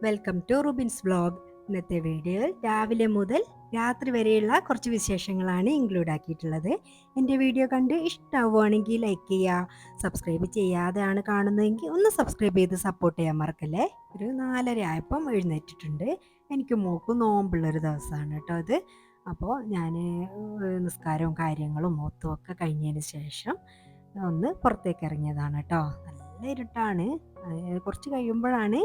Welcome to Rubin's vlog. ഇന്നത്തെ വീഡിയോയിൽ രാവിലെ മുതൽ രാത്രി വരെയുള്ള കുറച്ച് വിശേഷങ്ങളാണ് ഇൻക്ലൂഡ് ആക്കിയിട്ടുള്ളത്. എൻ്റെ വീഡിയോ കണ്ട് ഇഷ്ടമാവുകയാണെങ്കിൽ ലൈക്ക് ചെയ്യുക, സബ്സ്ക്രൈബ് ചെയ്യാതെയാണ് കാണുന്നതെങ്കിൽ ഒന്ന് സബ്സ്ക്രൈബ് ചെയ്ത് സപ്പോർട്ട് ചെയ്യാൻ മറക്കല്ലേ. ഒരു 4:30 ആയപ്പം എഴുന്നേറ്റിട്ടുണ്ട്. എനിക്ക് മോക്ക് നോമ്പുള്ളൊരു ദിവസമാണ് കേട്ടോ അത്. അപ്പോൾ ഞാൻ നിസ്കാരവും കാര്യങ്ങളും മൊത്തം ഒക്കെ കഴിഞ്ഞതിന് ശേഷം ഒന്ന് പുറത്തേക്ക് ഇറങ്ങിയതാണ് കേട്ടോ. നല്ല ഇരുട്ടാണ്. കുറച്ച് കഴിയുമ്പോഴാണ്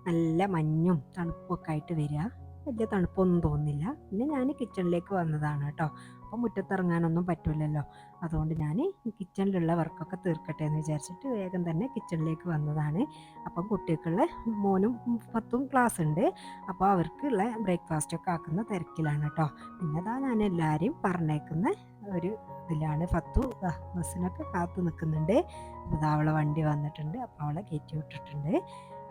നല്ല മഞ്ഞും തണുപ്പൊക്കെ ആയിട്ട് വരിക. വലിയ തണുപ്പൊന്നും തോന്നുന്നില്ല. പിന്നെ ഞാൻ കിച്ചണിലേക്ക് വന്നതാണ് കേട്ടോ. അപ്പം മുറ്റത്തിറങ്ങാനൊന്നും പറ്റില്ലല്ലോ, അതുകൊണ്ട് ഞാൻ കിച്ചണിലുള്ള വർക്കൊക്കെ തീർക്കട്ടെ എന്ന് വിചാരിച്ചിട്ട് വേഗം തന്നെ കിച്ചണിലേക്ക് വന്നതാണ്. അപ്പം കുട്ടികൾക്കുള്ള മോനും പത്തും ക്ലാസ് ഉണ്ട്. അപ്പോൾ അവർക്കുള്ള ബ്രേക്ക്ഫാസ്റ്റൊക്കെ ആക്കുന്ന തിരക്കിലാണ് കേട്ടോ. പിന്നെ അതാ ഞാൻ എല്ലാവരെയും പറഞ്ഞേക്കുന്ന ഒരു ഇതിലാണ്. ഫത്തു ബസ്സിനൊക്കെ കാത്തു നിൽക്കുന്നുണ്ട്. അപ്പോൾ അവളെ വണ്ടി വന്നിട്ടുണ്ട്. അപ്പോൾ അവളെ കയറ്റി വിട്ടിട്ടുണ്ട്.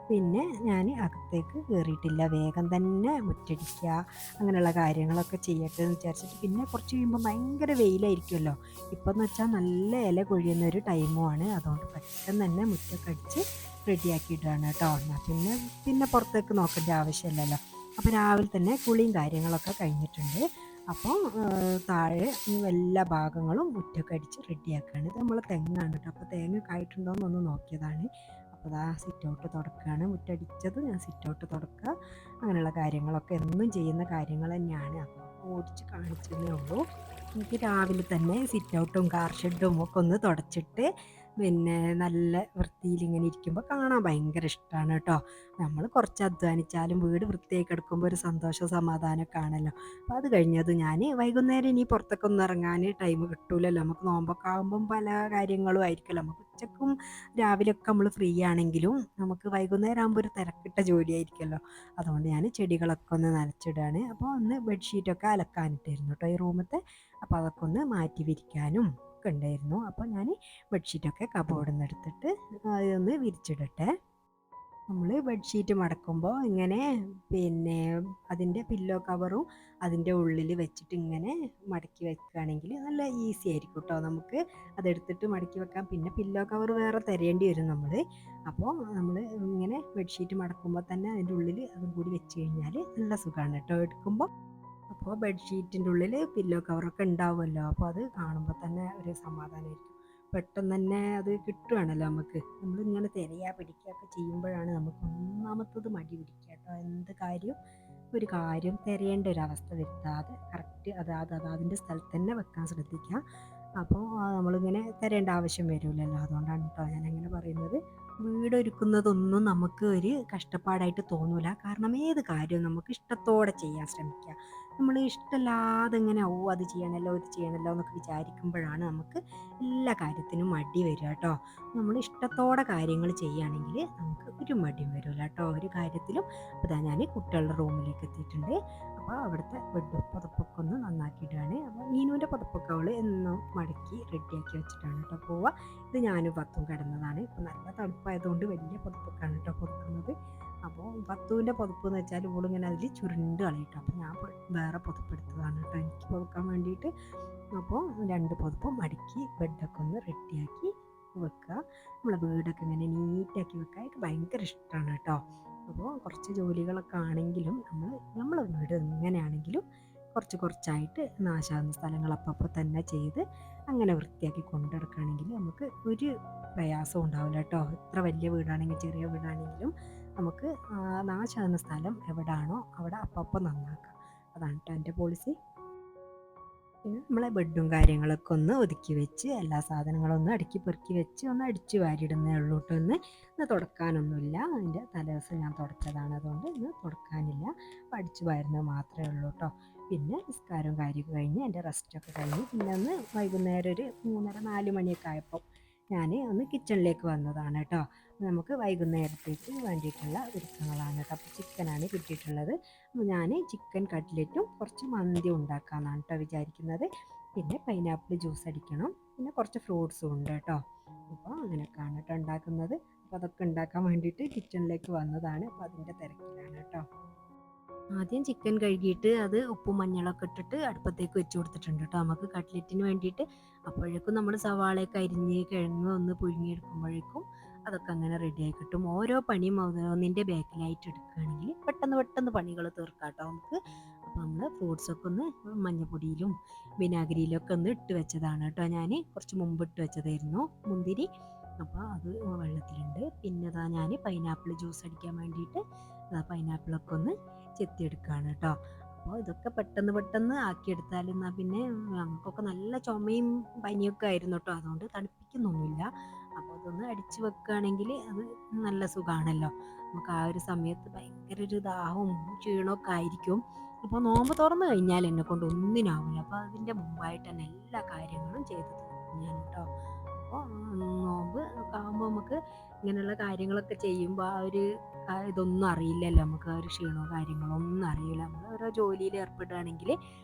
പിന്നെ ഞാൻ അകത്തേക്ക് കയറിയിട്ടില്ല. വേഗം തന്നെ മുറ്റടിക്കുക അങ്ങനെയുള്ള കാര്യങ്ങളൊക്കെ ചെയ്യട്ടെ എന്ന് വിചാരിച്ചിട്ട്. പിന്നെ കുറച്ച് കഴിയുമ്പോൾ ഭയങ്കര വെയിലായിരിക്കുമല്ലോ. ഇപ്പം എന്ന് വെച്ചാൽ നല്ല ഇല കൊഴിയുന്ന ഒരു ടൈമുമാണ്. അതുകൊണ്ട് പെട്ടെന്ന് തന്നെ മുറ്റൊക്കെ അടിച്ച് റെഡിയാക്കിയിട്ടാണ് കേട്ടോ. എന്നാൽ പിന്നെ പുറത്തേക്ക് നോക്കേണ്ട ആവശ്യമില്ലല്ലോ. അപ്പോൾ രാവിലെ തന്നെ കുളിയും കാര്യങ്ങളൊക്കെ കഴിഞ്ഞിട്ടുണ്ട്. അപ്പോൾ താഴെ എല്ലാ ഭാഗങ്ങളും മുറ്റൊക്കെ അടിച്ച് റെഡിയാക്കുകയാണ്. ഇത് നമ്മളെ തെങ്ങാണ് കേട്ടോ. അപ്പോൾ തേങ്ങ കായിട്ടുണ്ടോ എന്നൊന്ന് നോക്കിയതാണ്. അപ്പോൾ അതാ സിറ്റ് ഔട്ട് തുടക്കുകയാണ്. മുറ്റടിച്ചത് ഞാൻ സിറ്റ് ഔട്ട് തുടക്കുക, അങ്ങനെയുള്ള കാര്യങ്ങളൊക്കെ എന്നും ചെയ്യുന്ന കാര്യങ്ങൾ തന്നെയാണ്. അപ്പോൾ ഓടിച്ച് കാണിച്ചതേ ഉള്ളൂ. എനിക്ക് രാവിലെ തന്നെ സിറ്റ് ഔട്ടും കാർ ഷെഡും ഒക്കെ ഒന്ന് തുടച്ചിട്ട് പിന്നെ നല്ല വൃത്തിയിൽ ഇങ്ങനെ ഇരിക്കുമ്പോൾ കാണാൻ ഭയങ്കര ഇഷ്ടമാണ് കേട്ടോ. നമ്മൾ കുറച്ച് അധ്വാനിച്ചാലും വീട് വൃത്തിയായി കിടക്കുമ്പോൾ ഒരു സന്തോഷം സമാധാനമൊക്കെ ആണല്ലോ. അപ്പോൾ അത് കഴിഞ്ഞത് ഞാൻ വൈകുന്നേരം ഇനി പുറത്തൊക്കെ ഒന്ന് ഇറങ്ങാൻ ടൈം കിട്ടൂലല്ലോ. നമുക്ക് നോമ്പൊക്കെ ആകുമ്പം പല കാര്യങ്ങളും ആയിരിക്കുമല്ലോ. നമുക്ക് ഉച്ചക്കും രാവിലെയൊക്കെ നമ്മൾ ഫ്രീ ആണെങ്കിലും നമുക്ക് വൈകുന്നേരം ആകുമ്പോൾ ഒരു തിരക്കിട്ട ജോലിയായിരിക്കുമല്ലോ. അതുകൊണ്ട് ഞാൻ ചെടികളൊക്കെ ഒന്ന് നനച്ചിടുകയാണ്. അപ്പോൾ ഒന്ന് ബെഡ്ഷീറ്റൊക്കെ അലക്കാനിട്ടായിരുന്നു കേട്ടോ ഈ റൂമത്തെ. അപ്പോൾ അതൊക്കെ ഒന്ന് മാറ്റി വിരിക്കാനും ഒക്കെ ഉണ്ടായിരുന്നു. അപ്പോൾ ഞാൻ ബെഡ്ഷീറ്റൊക്കെ കബോർഡിൽ നിന്ന് എടുത്തിട്ട് അതൊന്ന് വിരിച്ചിടട്ടെ. നമ്മൾ ബെഡ്ഷീറ്റ് മടക്കുമ്പോൾ ഇങ്ങനെ പിന്നെ അതിൻ്റെ പില്ലോ കവറും അതിൻ്റെ ഉള്ളിൽ വെച്ചിട്ട് ഇങ്ങനെ മടക്കി വെക്കുകയാണെങ്കിൽ നല്ല ഈസി ആയിരിക്കും കേട്ടോ. നമുക്ക് അതെടുത്തിട്ട് മടക്കി വെക്കാം. പിന്നെ പില്ലോ കവർ വേറെ തിരയേണ്ടി വരും നമ്മൾ. അപ്പോൾ നമ്മൾ ഇങ്ങനെ ബെഡ്ഷീറ്റ് മടക്കുമ്പോൾ തന്നെ അതിൻ്റെ ഉള്ളിൽ അതും കൂടി വെച്ച് കഴിഞ്ഞാൽ നല്ല സുഖമാണ് കേട്ടോ എടുക്കുമ്പോൾ. അപ്പോൾ ബെഡ്ഷീറ്റിൻ്റെ ഉള്ളിൽ പില്ലോ കവറൊക്കെ ഉണ്ടാവുമല്ലോ. അപ്പോൾ അത് കാണുമ്പോൾ തന്നെ ഒരു സമാധാനമായിരിക്കും. പെട്ടെന്ന് തന്നെ അത് കിട്ടുകയാണല്ലോ നമുക്ക്. നമ്മളിങ്ങനെ തിരയുക പിടിക്കുകയൊക്കെ ചെയ്യുമ്പോഴാണ് നമുക്ക് ഒന്നാമത്തത് മടി പിടിക്കുക കേട്ടോ. എന്ത് കാര്യം ഒരു കാര്യം തിരയേണ്ട ഒരു അവസ്ഥ വരുത്താതെ കറക്റ്റ് അതിൻ്റെ സ്ഥലത്ത് തന്നെ വെക്കാൻ ശ്രദ്ധിക്കുക. അപ്പോൾ നമ്മളിങ്ങനെ തിരയേണ്ട ആവശ്യം വരില്ലല്ലോ. അതുകൊണ്ടാണ് കേട്ടോ ഞാനങ്ങനെ പറയുന്നത്. വീടൊരുക്കുന്നതൊന്നും നമുക്ക് ഒരു കഷ്ടപ്പാടായിട്ട് തോന്നൂല. കാരണം ഏത് കാര്യവും നമുക്ക് ഇഷ്ടത്തോടെ ചെയ്യാൻ ശ്രമിക്കുക. നമ്മൾ ഇഷ്ടമില്ലാതെ ഇങ്ങനെ അത് ചെയ്യണമല്ലോ ഇത് ചെയ്യണമല്ലോ എന്നൊക്കെ വിചാരിക്കുമ്പോഴാണ് നമുക്ക് എല്ലാ കാര്യത്തിനും മടി വരിക കേട്ടോ. നമ്മൾ ഇഷ്ടത്തോടെ കാര്യങ്ങൾ ചെയ്യുകയാണെങ്കിൽ നമുക്ക് ഒരു മടിയും വരില്ല കേട്ടോ ഒരു കാര്യത്തിലും. അപ്പോൾ ഇതാ ഞാൻ കുട്ടികളുടെ റൂമിലേക്ക് എത്തിയിട്ടുണ്ട്. അപ്പോൾ അവിടുത്തെ ബെഡ് പുതപ്പൊക്കെ ഒന്ന് നന്നാക്കിയിട്ടാണ്. അപ്പോൾ നീനുവിൻ്റെ പുതപ്പൊക്കെ അവൾ എന്നും മടക്കി റെഡിയാക്കി വെച്ചിട്ടാണ് കേട്ടോ പോവുക. ഇത് ഞാനും പത്തും കിടന്നതാണ്. ഇപ്പോൾ നല്ല തണുപ്പായതുകൊണ്ട് വലിയ പുതപ്പൊക്കെയാണ് കേട്ടോ പുതക്കുന്നത്. അപ്പോൾ പത്തുവിൻ്റെ പുതപ്പ് എന്ന് വെച്ചാൽ ഇവളിങ്ങനെ അതിൽ ചുരുണ്ട് കളിയിട്ടു. അപ്പോൾ ഞാൻ വേറെ പുതപ്പെടുത്തതാണ് കേട്ടോ എനിക്ക് പുതക്കാൻ വേണ്ടിയിട്ട്. അപ്പോൾ 2 പുതപ്പും മടക്കി ബെഡൊക്കെ ഒന്ന് റെഡിയാക്കി വെക്കുക. നമ്മളെ വീടൊക്കെ ഇങ്ങനെ നീറ്റാക്കി വെക്കുക എനിക്ക് ഭയങ്കര ഇഷ്ടമാണ് കേട്ടോ. അപ്പോൾ കുറച്ച് ജോലികളൊക്കെ ആണെങ്കിലും നമ്മളെ വീട് എങ്ങനെയാണെങ്കിലും കുറച്ചായിട്ട് നാശാകുന്ന സ്ഥലങ്ങൾ അപ്പോൾ തന്നെ ചെയ്ത് അങ്ങനെ വൃത്തിയാക്കി കൊണ്ടുനടക്കുകയാണെങ്കിൽ നമുക്ക് ഒരു പ്രയാസവും ഉണ്ടാവില്ല കേട്ടോ. എത്ര വലിയ വീടാണെങ്കിലും ചെറിയ വീടാണെങ്കിലും നമുക്ക് നാശാകുന്ന സ്ഥലം എവിടെയാണോ അവിടെ അപ്പം നന്നാക്കാം. അതാണ് കേട്ടോ എൻ്റെ പോളിസി. പിന്നെ നമ്മളെ ബെഡും കാര്യങ്ങളൊക്കെ ഒന്ന് ഒതുക്കി വെച്ച് എല്ലാ സാധനങ്ങളും ഒന്ന് അടുക്കി പെറുക്കി വെച്ച് ഒന്ന് അടിച്ചു വാരിയിടുന്നേ ഉള്ളൂ കേട്ടോ. ഇന്ന് തുടക്കാനൊന്നുമില്ല. അതിൻ്റെ തലേദിവസം ഞാൻ തുടച്ചതാണ്, അതുകൊണ്ട് ഇന്ന് തുടക്കാനില്ല. അപ്പോൾ അടിച്ചു വാരുന്നത് മാത്രമേ ഉള്ളൂ കേട്ടോ. പിന്നെ നിസ്കാരവും കാര്യമൊക്കെ കഴിഞ്ഞ് എൻ്റെ റെസ്റ്റൊക്കെ കഴിഞ്ഞ് പിന്നെ ഒന്ന് വൈകുന്നേരം ഒരു 3:30-4 മണിയൊക്കെ ആയപ്പോൾ ഞാൻ ഒന്ന് കിച്ചണിലേക്ക് വന്നതാണ് കേട്ടോ. നമുക്ക് വൈകുന്നേരത്തേക്ക് വേണ്ടിയിട്ടുള്ള ഒരുക്കങ്ങളാണ് കേട്ടോ. അപ്പോൾ ചിക്കനാണ് കിട്ടിയിട്ടുള്ളത്. അപ്പോൾ ഞാൻ ചിക്കൻ കട്ട്ലറ്റും കുറച്ച് മന്തി ഉണ്ടാക്കാമെന്നാണ് കേട്ടോ വിചാരിക്കുന്നത്. പിന്നെ പൈനാപ്പിൾ ജ്യൂസ് അടിക്കണം, പിന്നെ കുറച്ച് ഫ്രൂട്ട്സും ഉണ്ട് കേട്ടോ. അപ്പോൾ അങ്ങനെയൊക്കെയാണ് കേട്ടോ ഉണ്ടാക്കുന്നത്. അപ്പോൾ അതൊക്കെ ഉണ്ടാക്കാൻ വേണ്ടിയിട്ട് കിച്ചണിലേക്ക് വന്നതാണ്. അപ്പോൾ അതിൻ്റെ തിരക്കിലാണ് കേട്ടോ. ആദ്യം ചിക്കൻ കഴുകിയിട്ട് അത് ഉപ്പും മഞ്ഞളൊക്കെ ഇട്ടിട്ട് അടുപ്പത്തേക്ക് വെച്ച് കൊടുത്തിട്ടുണ്ട് കേട്ടോ നമുക്ക് കട്ട്ലറ്റിന് വേണ്ടിയിട്ട്. അപ്പോഴേക്കും നമ്മൾ സവാളയൊക്കെ അരിഞ്ഞ് കിഴങ്ങ് ഒന്ന് പുഴുങ്ങിയെടുക്കുമ്പോഴേക്കും അതൊക്കെ അങ്ങനെ റെഡിയായി കിട്ടും. ഓരോ പണിയും ഒന്നിൻ്റെ ബാക്കിലായിട്ട് എടുക്കുകയാണെങ്കിൽ പെട്ടെന്ന് പെട്ടെന്ന് പണികൾ തീർക്കാം കേട്ടോ നമുക്ക്. അപ്പോൾ നമ്മൾ ഫ്രൂട്ട്സൊക്കെ ഒന്ന് മഞ്ഞപ്പൊടിയിലും വിനാഗിരിയിലും ഒക്കെ ഒന്ന് ഇട്ട് വെച്ചതാണ് കേട്ടോ. ഞാൻ കുറച്ച് മുമ്പ് ഇട്ട് വെച്ചതായിരുന്നു മുന്തിരി. അപ്പോൾ അത് വെള്ളത്തിലുണ്ട്. പിന്നെ അതാ ഞാൻ പൈനാപ്പിൾ ജ്യൂസ് അടിക്കാൻ വേണ്ടിയിട്ട് പൈനാപ്പിളൊക്കെ ഒന്ന് ചെത്തിയെടുക്കുകയാണ് കേട്ടോ. അപ്പോൾ ഇതൊക്കെ പെട്ടെന്ന് പെട്ടെന്ന് ആക്കിയെടുത്താൽ എന്നാൽ പിന്നെ നമുക്കൊക്കെ നല്ല ചുമയും പനിയൊക്കെ ആയിരുന്നു കേട്ടോ. അതുകൊണ്ട് തണുപ്പിക്കുന്നൊന്നുമില്ല. അപ്പോൾ അതൊന്ന് അടിച്ചു വെക്കുകയാണെങ്കിൽ അത് നല്ല സുഖമാണല്ലോ. നമുക്ക് ആ ഒരു സമയത്ത് ഭയങ്കര ഒരു ദാഹവും ക്ഷീണമൊക്കെ ആയിരിക്കും. അപ്പോൾ നോമ്പ് തുറന്നു കഴിഞ്ഞാൽ എന്നെ കൊണ്ട് ഒന്നിനാവില്ല. അപ്പോൾ അതിൻ്റെ മുമ്പായിട്ട് തന്നെ എല്ലാ കാര്യങ്ങളും ചെയ്ത് തീർക്കും ഞാൻ കേട്ടോ. അപ്പോൾ നോമ്പ് ഒക്കെ ആകുമ്പോൾ നമുക്ക് ഇങ്ങനെയുള്ള കാര്യങ്ങളൊക്കെ ചെയ്യുമ്പോൾ ആ ഒരു ഇതൊന്നും അറിയില്ലല്ലോ. നമുക്ക് ആ ഒരു ക്ഷീണമോ കാര്യങ്ങളോ ഒന്നും അറിയില്ല. നമ്മൾ ഓരോ ജോലിയിൽ ഏർപ്പെടുകയാണെങ്കിൽ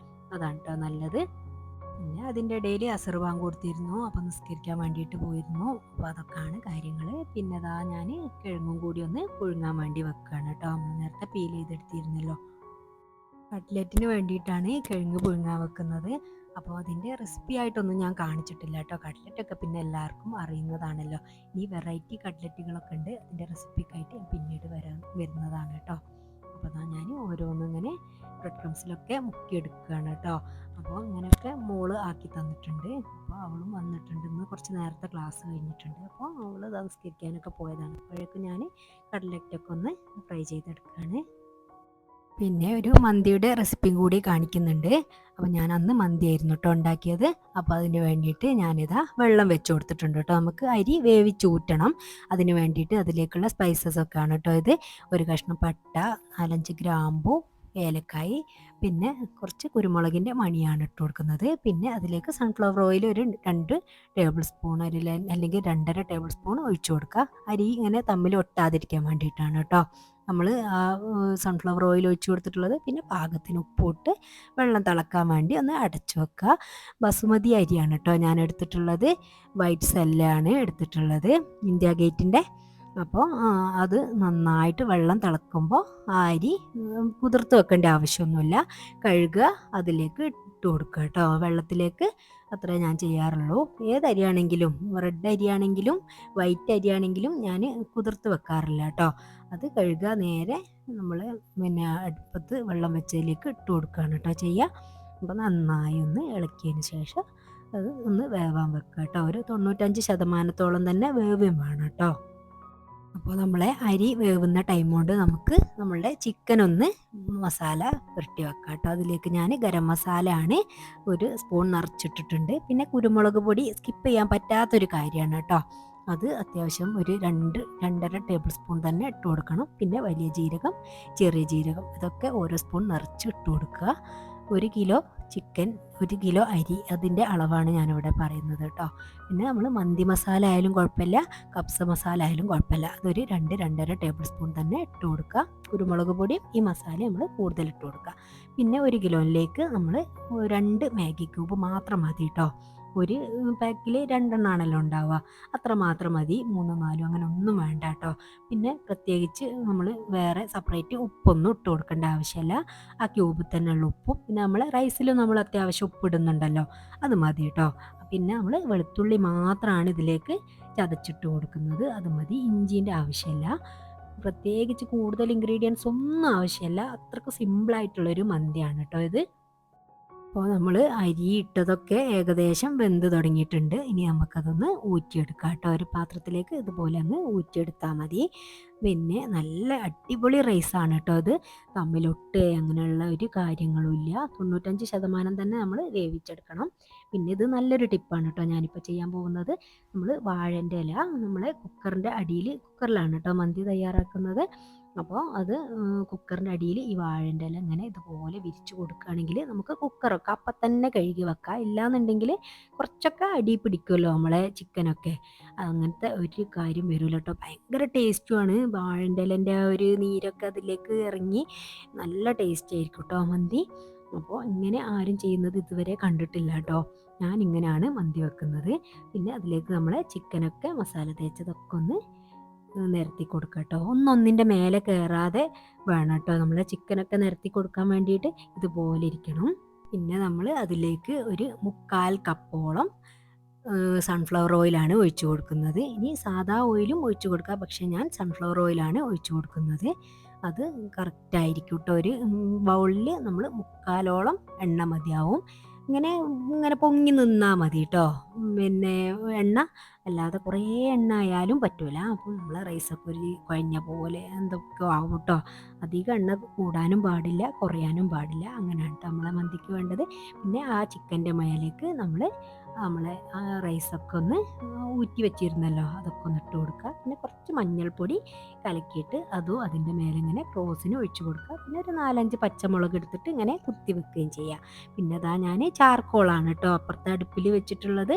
അതാണ് കേട്ടോ നല്ലത്. പിന്നെ അതിൻ്റെ ഇടയിൽ അസർ ബാങ്ക് കൊടുത്തിരുന്നു. അപ്പം നിസ്കരിക്കാൻ വേണ്ടിയിട്ട് പോയിരുന്നു. അപ്പോൾ അതൊക്കെയാണ് കാര്യങ്ങൾ. പിന്നെ അതാ ഞാൻ കിഴങ്ങും കൂടി ഒന്ന് പുഴുങ്ങാൻ വേണ്ടി വെക്കുകയാണ് കേട്ടോ. നമ്മൾ നേരത്തെ പീൽ ചെയ്തെടുത്തിരുന്നല്ലോ. കട്ട്ലറ്റിന് വേണ്ടിയിട്ടാണ് കിഴങ്ങ് പുഴുങ്ങാൻ വെക്കുന്നത്. അപ്പോൾ അതിൻ്റെ റെസിപ്പി ആയിട്ടൊന്നും ഞാൻ കാണിച്ചിട്ടില്ല കേട്ടോ. കട്ട്ലറ്റൊക്കെ പിന്നെ എല്ലാവർക്കും അറിയുന്നതാണല്ലോ. ഈ വെറൈറ്റി കട്ട്ലറ്റുകളൊക്കെ ഉണ്ട്. അതിൻ്റെ റെസിപ്പിക്കായിട്ട് പിന്നീട് വരുന്നതാണ് കേട്ടോ. അപ്പോൾ അതാ ഞാൻ ഓരോന്നിങ്ങനെ ബ്രെഡ് ക്രംസിലൊക്കെ മുക്കിയെടുക്കുകയാണ് കേട്ടോ. അപ്പോൾ അങ്ങനെയൊക്കെ മോള് ആക്കി തന്നിട്ടുണ്ട്. അപ്പോൾ അവളും വന്നിട്ടുണ്ട്. ഇന്ന് കുറച്ച് നേരത്തെ ക്ലാസ് കഴിഞ്ഞിട്ടുണ്ട്. അപ്പോൾ അവൾ സംസ്കരിക്കാനൊക്കെ പോയതാണ്. അപ്പോഴേക്കും ഞാൻ കട്ട്ലറ്റൊക്കെ ഒന്ന് ഫ്രൈ ചെയ്തെടുക്കുകയാണ്. പിന്നെ ഒരു മന്തിയുടെ റെസിപ്പിയും കൂടി കാണിക്കുന്നുണ്ട്. അപ്പോൾ ഞാൻ അന്ന് മന്തി ആയിരുന്നു കേട്ടോ ഉണ്ടാക്കിയത്. അപ്പോൾ അതിന് വേണ്ടിയിട്ട് ഞാനിതാ വെള്ളം വെച്ച് കൊടുത്തിട്ടുണ്ട് കേട്ടോ. നമുക്ക് അരി വേവിച്ചൂറ്റണം. അതിന് വേണ്ടിയിട്ട് അതിലേക്കുള്ള സ്പൈസസ് ഒക്കെ ആണ് കേട്ടോ ഇത്. ഒരു കഷ്ണം പട്ട, 4-5 ഗ്രാമ്പു, ഏലക്കായി, പിന്നെ കുറച്ച് കുരുമുളകിൻ്റെ മണിയാണ് ഇട്ട് കൊടുക്കുന്നത്. പിന്നെ അതിലേക്ക് സൺഫ്ലവർ ഓയിൽ ഒരു 2 ടേബിൾ സ്പൂൺ അല്ലെങ്കിൽ 2.5 ടേബിൾ സ്പൂൺ ഒഴിച്ചു കൊടുക്കുക. അരി ഇങ്ങനെ തമ്മിൽ ഒട്ടാതിരിക്കാൻ വേണ്ടിയിട്ടാണ് കേട്ടോ നമ്മൾ ആ സൺഫ്ലവർ ഓയിൽ ഒഴിച്ചു കൊടുത്തിട്ടുള്ളത്. പിന്നെ പാകത്തിന് ഉപ്പിട്ട് വെള്ളം തിളക്കാൻ വേണ്ടി ഒന്ന് അടച്ചു വെക്കുക. ബസുമതി അരിയാണ് കേട്ടോ ഞാൻ എടുത്തിട്ടുള്ളത്. വൈറ്റ് സെല്ലാണ് എടുത്തിട്ടുള്ളത്, ഇന്ത്യ ഗേറ്റിൻ്റെ. അപ്പോൾ അത് നന്നായിട്ട് വെള്ളം തിളക്കുമ്പോൾ ആ അരി കുതിർത്ത് വെക്കേണ്ട ആവശ്യമൊന്നുമില്ല. കഴുകുക, അതിലേക്ക് ഇട്ട് കൊടുക്കുക കേട്ടോ വെള്ളത്തിലേക്ക്. അത്രേ ഞാൻ ചെയ്യാറുള്ളൂ. ഏതരിയാണെങ്കിലും, റെഡ് അരിയാണെങ്കിലും വൈറ്റ് അരിയാണെങ്കിലും ഞാൻ കുതിർത്ത് വെക്കാറില്ല കേട്ടോ. അത് കഴുകുക, നേരെ നമ്മൾ പിന്നെ അടുപ്പത്ത് വെള്ളം വെച്ചതിലേക്ക് ഇട്ട് കൊടുക്കുകയാണ് കേട്ടോ ചെയ്യുക. അപ്പോൾ നന്നായി ഒന്ന് ഇളക്കിയതിന് ശേഷം അത് ഒന്ന് വേവാൻ വെക്കുക കേട്ടോ. ഒരു 95% തന്നെ വേവും വേണം കേട്ടോ. അപ്പോൾ നമ്മളെ അരി വേവുന്ന ടൈം കൊണ്ട് നമുക്ക് നമ്മളുടെ ചിക്കൻ ഒന്ന് മസാല പുരട്ടി വെക്കാം കേട്ടോ. അതിലേക്ക് ഞാൻ ഗരം മസാല ആണ് 1 സ്പൂൺ നിറച്ചിട്ടിട്ടുണ്ട്. പിന്നെ കുരുമുളക് പൊടി സ്കിപ്പ് ചെയ്യാൻ പറ്റാത്തൊരു കാര്യമാണ് കേട്ടോ. അത് അത്യാവശ്യം ഒരു 2-2.5 ടേബിൾ സ്പൂൺ തന്നെ ഇട്ട് കൊടുക്കണം. പിന്നെ വലിയ ജീരകം, ചെറിയ ജീരകം, ഇതൊക്കെ ഓരോ സ്പൂൺ നിറച്ച് ഇട്ട് കൊടുക്കുക. 1 കിലോ ചിക്കൻ, 1 കിലോ അരി, അതിൻ്റെ അളവാണ് ഞാനിവിടെ പറയുന്നത് കേട്ടോ. പിന്നെ നമ്മൾ മന്തി മസാല ആയാലും കുഴപ്പമില്ല, കബ്സ മസാല ആയാലും കുഴപ്പമില്ല, അതൊരു 2-2.5 ടേബിൾ സ്പൂൺ തന്നെ ഇട്ട് കൊടുക്കുക. കുരുമുളക് പൊടിയും ഈ മസാല നമ്മൾ കൂടുതൽ ഇട്ട് കൊടുക്കുക. പിന്നെ 1 കിലോയിലേക്ക് നമ്മൾ 2 മാഗി ക്യൂബ് മാത്രം മതി കേട്ടോ. ഒരു പാക്കിൽ 2 എണ്ണമാണല്ലോ ഉണ്ടാവുക, അത്ര മാത്രം മതി. 3-4 അങ്ങനെ ഒന്നും വേണ്ട കേട്ടോ. പിന്നെ പ്രത്യേകിച്ച് നമ്മൾ വേറെ സെപ്പറേറ്റ് ഉപ്പൊന്നും ഇട്ട് കൊടുക്കേണ്ട ആവശ്യമില്ല. ആ ക്യൂബിൽ തന്നെയുള്ള ഉപ്പും പിന്നെ നമ്മൾ റൈസിലും നമ്മൾ അത്യാവശ്യം ഉപ്പിടുന്നുണ്ടല്ലോ, അത് മതി കേട്ടോ. പിന്നെ നമ്മൾ വെളുത്തുള്ളി മാത്രമാണ് ഇതിലേക്ക് ചതച്ചിട്ട് കൊടുക്കുന്നത്, അത് മതി. ഇഞ്ചിൻ്റെ ആവശ്യമില്ല. പ്രത്യേകിച്ച് കൂടുതൽ ഇൻഗ്രീഡിയൻസ് ഒന്നും ആവശ്യമില്ല. അത്രയ്ക്ക് സിമ്പിളായിട്ടുള്ളൊരു മന്തിയാണ് കേട്ടോ ഇത്. അപ്പോൾ നമ്മൾ അരി ഇട്ടതൊക്കെ ഏകദേശം വെന്ത് തുടങ്ങിയിട്ടുണ്ട്. ഇനി നമുക്കതൊന്ന് ഊറ്റിയെടുക്കാം കേട്ടോ. ഒരു പാത്രത്തിലേക്ക് ഇതുപോലെ ഒന്ന് ഊറ്റിയെടുത്താൽ മതി. പിന്നെ നല്ല അടിപൊളി റൈസാണ് കേട്ടോ ഇത്. തമ്മിലൊട്ട് അങ്ങനെയുള്ള ഒരു കാര്യങ്ങളുമില്ല. 95% തന്നെ നമ്മൾ വേവിച്ചെടുക്കണം. പിന്നെ ഇത് നല്ലൊരു ടിപ്പാണ് കേട്ടോ ഞാനിപ്പോൾ ചെയ്യാൻ പോകുന്നത്. നമ്മൾ വാഴൻ്റെ ഇല നമ്മൾ കുക്കറിൻ്റെ അടിയിൽ, കുക്കറിലാണ് കേട്ടോ മന്തി തയ്യാറാക്കുന്നത്. അപ്പോൾ അത് കുക്കറിൻ്റെ അടിയിൽ ഈ വാഴൻ്റെ ഇല ഇങ്ങനെ ഇതുപോലെ വിരിച്ച് കൊടുക്കുകയാണെങ്കിൽ നമുക്ക് കുക്കറൊക്കെ അപ്പം തന്നെ കഴുകി വെക്കാം. ഇല്ലാന്നുണ്ടെങ്കിൽ കുറച്ചൊക്കെ അടി പിടിക്കുമല്ലോ നമ്മളെ ചിക്കനൊക്കെ, അങ്ങനത്തെ ഒരു കാര്യം വരില്ല കേട്ടോ. ഭയങ്കര ടേസ്റ്റുമാണ്. വാഴൻ്റെ ഇലൻ്റെ ആ ഒരു നീരൊക്കെ അതിലേക്ക് ഇറങ്ങി നല്ല ടേസ്റ്റ് ആയിരിക്കും കേട്ടോ മന്തി. അപ്പോൾ ഇങ്ങനെ ആരും ചെയ്യുന്നത് ഇതുവരെ കണ്ടിട്ടില്ല കേട്ടോ. ഞാൻ ഇങ്ങനെയാണ് മന്തി വെക്കുന്നത്. പിന്നെ അതിലേക്ക് നമ്മൾ ചിക്കനൊക്കെ മസാല തേച്ചതൊക്കെ ഒന്ന് നിരത്തി കൊടുക്കുക കേട്ടോ. ഒന്നൊന്നിൻ്റെ മേലെ കയറാതെ വേണം കേട്ടോ നമ്മൾ ചിക്കനൊക്കെ നിരത്തി കൊടുക്കാൻ വേണ്ടിയിട്ട്. ഇതുപോലെ ഇരിക്കണം. പിന്നെ നമ്മൾ അതിലേക്ക് ഒരു 3/4 കപ്പോളം സൺഫ്ലവർ ഓയിലാണ് ഒഴിച്ചു കൊടുക്കുന്നത്. ഇനി സാദാ ഓയിലും ഒഴിച്ചു കൊടുക്കാം, പക്ഷേ ഞാൻ സൺഫ്ലവർ ഓയിലാണ് ഒഴിച്ചു കൊടുക്കുന്നത്. അത് കറക്റ്റായിരിക്കും കേട്ടോ. ഒരു ബൗളിൽ നമ്മൾ 3/4 എണ്ണ മതിയാവും. ഇങ്ങനെ ഇങ്ങനെ പൊങ്ങി നിന്നാൽ മതി കേട്ടോ. പിന്നെ എണ്ണ അല്ലാതെ കുറേ എണ്ണ ആയാലും പറ്റൂല. അപ്പോൾ നമ്മളെ റൈസൊക്കെ ഒരു കുഴഞ്ഞ പോലെ എന്തൊക്കെ ആവും കേട്ടോ. അധികം എണ്ണ കൂടാനും പാടില്ല, കുറയാനും പാടില്ല. അങ്ങനെയാണ് കേട്ടോ നമ്മളെ മന്തിക്ക് വേണ്ടത്. പിന്നെ ആ ചിക്കൻ്റെ മേലേക്ക് നമ്മളെ ആ റൈസൊക്കെ ഒന്ന് ഊറ്റി വെച്ചിരുന്നല്ലോ, അതൊക്കെ ഒന്ന് ഇട്ട് കൊടുക്കുക. പിന്നെ കുറച്ച് മഞ്ഞൾപ്പൊടി കലക്കിയിട്ട് അതും അതിൻ്റെ മേലെ ഇങ്ങനെ ക്രോസിന് ഒഴിച്ചു കൊടുക്കുക. പിന്നെ ഒരു 4-5 പച്ചമുളക് എടുത്തിട്ട് ഇങ്ങനെ കുത്തി വെക്കുകയും ചെയ്യുക. പിന്നെ അതാ ഞാൻ ചാർക്കോളാണ് കേട്ടോ അപ്പുറത്തെ അടുപ്പിൽ വെച്ചിട്ടുള്ളത്.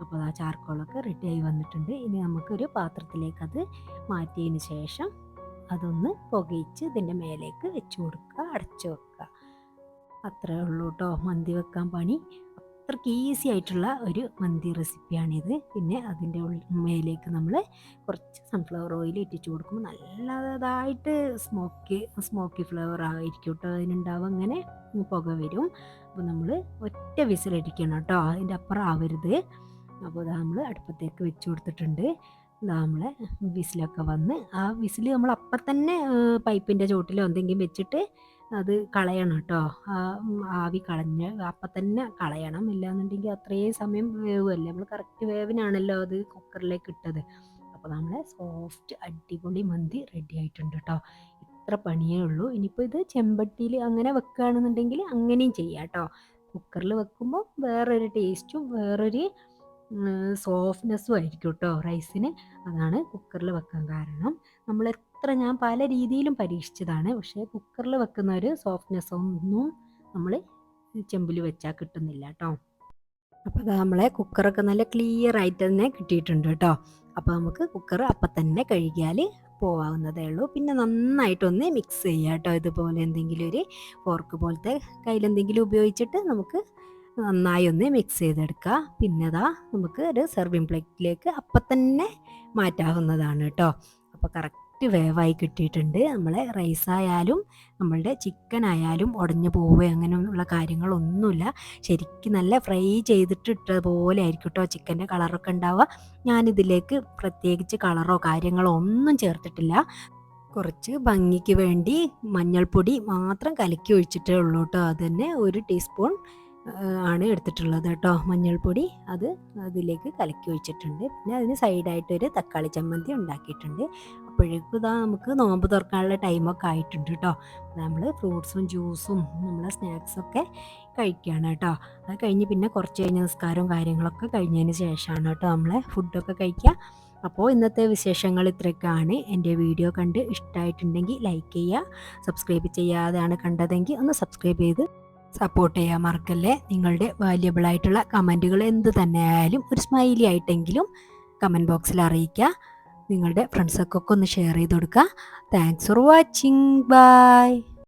അപ്പോൾ ആ ചാർക്കോളൊക്കെ റെഡിയായി വന്നിട്ടുണ്ട്. ഇനി നമുക്കൊരു പാത്രത്തിലേക്ക് അത് മാറ്റിയതിന് ശേഷം അതൊന്ന് പുകയിച്ച് ഇതിൻ്റെ മേലേക്ക് വെച്ച് കൊടുക്കുക, അടച്ചു വെക്കുക. അത്രേ ഉള്ളൂ കേട്ടോ മന്തി വെക്കാൻ പണി. അത്രയ്ക്ക് ഈസി ആയിട്ടുള്ള ഒരു മന്തി റെസിപ്പിയാണിത്. പിന്നെ അതിൻ്റെ മേലേക്ക് നമ്മൾ കുറച്ച് സൺഫ്ലവർ ഓയിൽ ഇട്ടിച്ച് കൊടുക്കുമ്പോൾ നല്ലതായിട്ട് സ്മോക്കി ഫ്ലേവർ ആയിരിക്കും കേട്ടോ അതിനുണ്ടാവും. അങ്ങനെ പുക വരും. അപ്പോൾ നമ്മൾ ഒറ്റ വിസിലടിക്കണം കേട്ടോ, അതിൻ്റെ അപ്പുറം ആവരുത്. അപ്പോൾ അത് നമ്മൾ അടുപ്പത്തേക്ക് വെച്ച് കൊടുത്തിട്ടുണ്ട്. നമ്മളെ വിസിലൊക്കെ വന്ന് ആ വിസിൽ നമ്മൾ അപ്പം തന്നെ പൈപ്പിൻ്റെ ചോട്ടിലോ എന്തെങ്കിലും വെച്ചിട്ട് അത് കളയണം കേട്ടോ. ആവി കളഞ്ഞ് അപ്പം തന്നെ കളയണം. ഇല്ലാന്നുണ്ടെങ്കിൽ അത്രയും സമയം വേവുമല്ലേ, നമ്മൾ കറക്റ്റ് വേവിനാണല്ലോ അത് കുക്കറിലേക്ക് ഇട്ടത്. അപ്പോൾ നമ്മളെ സോഫ്റ്റ് അടിപൊളി മന്തി റെഡി ആയിട്ടുണ്ട് കേട്ടോ. ഇത്ര പണിയേ ഉള്ളൂ. ഇനിയിപ്പോൾ ഇത് ചെമ്പട്ടിയിൽ അങ്ങനെ വെക്കുകയാണെന്നുണ്ടെങ്കിൽ അങ്ങനെയും ചെയ്യാം കേട്ടോ. കുക്കറിൽ വെക്കുമ്പോൾ വേറൊരു ടേസ്റ്റും വേറൊരു സോഫ്റ്റ്നെസ്സും ആയിരിക്കും കേട്ടോ റൈസിന്. അതാണ് കുക്കറിൽ വെക്കാൻ കാരണം. ഞാൻ പല രീതിയിലും പരീക്ഷിച്ചതാണ്, പക്ഷേ കുക്കറിൽ വെക്കുന്ന ഒരു സോഫ്റ്റ്നെസ് ഒന്നും നമ്മൾ ചെമ്പിൽ വെച്ചാൽ കിട്ടുന്നില്ല കേട്ടോ. അപ്പോൾ അത് നമ്മളെ കുക്കറൊക്കെ നല്ല ക്ലിയർ ആയിട്ട് തന്നെ കിട്ടിയിട്ടുണ്ട് കേട്ടോ. അപ്പോൾ നമുക്ക് കുക്കർ അപ്പം തന്നെ കഴുകിയാൽ പോവാവുന്നതേ ഉള്ളൂ. പിന്നെ നന്നായിട്ടൊന്ന് മിക്സ് ചെയ്യുക കേട്ടോ. ഇതുപോലെ എന്തെങ്കിലും ഒരു ഫോർക്ക് പോലത്തെ കയ്യിലെന്തെങ്കിലും ഉപയോഗിച്ചിട്ട് നമുക്ക് നന്നായി ഒന്ന് മിക്സ് ചെയ്തെടുക്കുക. പിന്നെ നമുക്ക് ഒരു സെർവിങ് പ്ലേറ്റിലേക്ക് അപ്പം തന്നെ മാറ്റാവുന്നതാണ് കേട്ടോ. അപ്പോൾ കറക്റ്റ് വേവായി കിട്ടിയിട്ടുണ്ട്. നമ്മളെ റൈസായാലും നമ്മളുടെ ചിക്കൻ ആയാലും ഉടഞ്ഞു പോവുക അങ്ങനെയുള്ള കാര്യങ്ങളൊന്നുമില്ല. ശരിക്കും നല്ല ഫ്രൈ ചെയ്തിട്ട് ഇട്ട പോലെ ആയിരിക്കും കേട്ടോ ചിക്കൻ്റെ കളറൊക്കെ ഉണ്ടാവുക. ഞാനിതിലേക്ക് പ്രത്യേകിച്ച് കളറോ കാര്യങ്ങളോ ഒന്നും ചേർത്തിട്ടില്ല. കുറച്ച് ഭംഗിക്ക് വേണ്ടി മഞ്ഞൾപ്പൊടി മാത്രം കലക്കി ഒഴിച്ചിട്ടേ ഉള്ളൂ കേട്ടോ. അത് തന്നെ 1 ടീസ്പൂൺ ആണ് എടുത്തിട്ടുള്ളത് കേട്ടോ മഞ്ഞൾപ്പൊടി. അത് അതിലേക്ക് കലക്കി ഒഴിച്ചിട്ടുണ്ട്. പിന്നെ അതിന് സൈഡായിട്ടൊരു തക്കാളി ചമ്മന്തി ഉണ്ടാക്കിയിട്ടുണ്ട്. അപ്പോഴേക്കും നമുക്ക് നോമ്പ് തുറക്കാനുള്ള ടൈമൊക്കെ ആയിട്ടുണ്ട് കേട്ടോ. നമ്മൾ ഫ്രൂട്ട്സും ജ്യൂസും നമ്മളെ സ്നാക്സൊക്കെ കഴിക്കുകയാണ് കേട്ടോ. അത് കഴിഞ്ഞ് പിന്നെ കുറച്ച് കഴിഞ്ഞ് നിസ്കാരവും കാര്യങ്ങളൊക്കെ കഴിഞ്ഞതിന് ശേഷമാണ് കേട്ടോ നമ്മളെ ഫുഡൊക്കെ കഴിക്കുക. അപ്പോൾ ഇന്നത്തെ വിശേഷങ്ങൾ ഇത്രയൊക്കെയാണ്. എൻ്റെ വീഡിയോ കണ്ട് ഇഷ്ടമായിട്ടുണ്ടെങ്കിൽ ലൈക്ക് ചെയ്യുക. സബ്സ്ക്രൈബ് ചെയ്യാതെയാണ് കണ്ടതെങ്കിൽ ഒന്ന് സബ്സ്ക്രൈബ് ചെയ്ത് സപ്പോർട്ട് ചെയ്യാൻ മറക്കല്ലേ. നിങ്ങളുടെ വാല്യബിളായിട്ടുള്ള കമൻറ്റുകൾ എന്ത് തന്നെ ആയാലും ഒരു സ്മൈലി ആയിട്ടെങ്കിലും കമൻറ്റ് ബോക്സിൽ അറിയിക്കുക. നിങ്ങളുടെ ഫ്രണ്ട്സൊക്കെ ഒന്ന് ഷെയർ ചെയ്ത് കൊടുക്കുക. Thanks for watching. ബൈ.